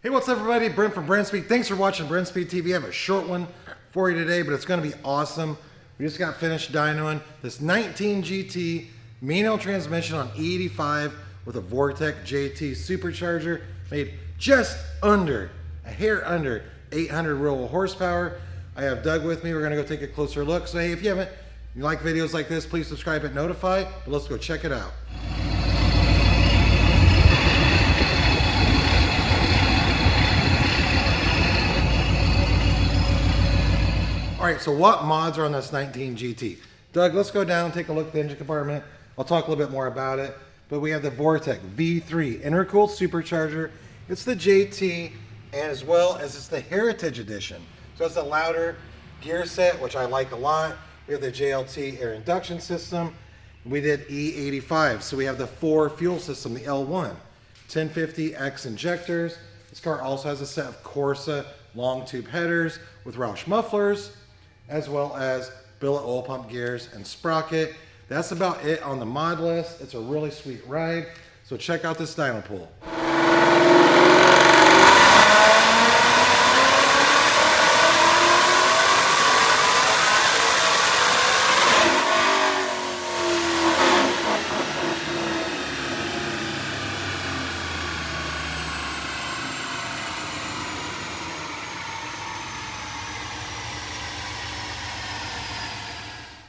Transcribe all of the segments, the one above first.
Hey, what's up everybody? Brent from Brenspeed. Thanks for watching Brenspeed TV. I have a short one for you today, but it's going to be awesome. We just got finished dynoing this 19 GT manual transmission on E85 with a Vortech JT supercharger made just under, a hair under 800 real horsepower. I have Doug with me. We're going to go take a closer look. So hey, if you like videos like this, please subscribe and notify. But let's go check it out. All right, so what mods are on this 19 GT? Doug, let's go down and take a look at the engine compartment. I'll talk a little bit more about it. But we have the Vortech V3 intercooled supercharger. It's the JT, and as well as it's the Heritage Edition. So it's a louder gear set, which I like a lot. We have the JLT air induction system. We did E85, so we have the 4 fuel system, the L1. 1050X injectors. This car also has a set of Corsa long tube headers with Roush mufflers, as well as billet oil pump gears and sprocket. That's about it on the mod list. It's a really sweet ride. So check out this dyno pool.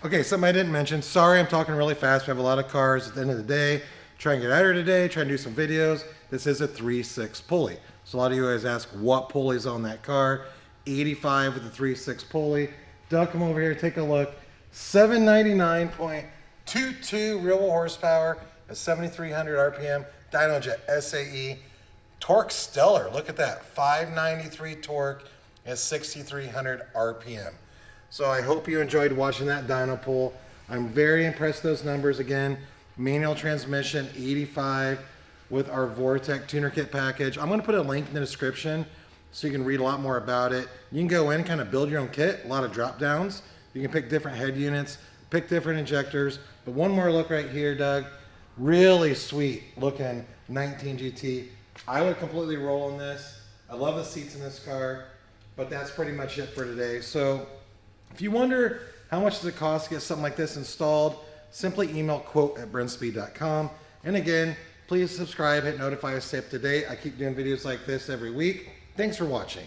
Okay, something I didn't mention. Sorry, I'm talking really fast. We have a lot of cars at the end of the day. Try and get out here today, try and do some videos. This is a 3.6 pulley. So a lot of you guys ask what pulley's on that car. 85 with a 3.6 pulley. Doug, come over here, take a look. 799.22 real horsepower at 7,300 RPM. Dynojet SAE. Torque stellar. Look at that. 593 torque at 6,300 RPM. So I hope you enjoyed watching that dyno pool. I'm very impressed with those numbers. Again, manual transmission, 85 with our Vortech tuner kit package. I'm gonna put a link in the description so you can read a lot more about it. You can go in and kind of build your own kit, a lot of drop downs. You can pick different head units, pick different injectors. But one more look right here, Doug. Really sweet looking 19 GT. I would completely roll in this. I love the seats in this car, but that's pretty much it for today. So if you wonder how much does it cost to get something like this installed, simply email quote@brenspeed.com. And again, please subscribe, hit notify, stay up to date. I keep doing videos like this every week. Thanks for watching.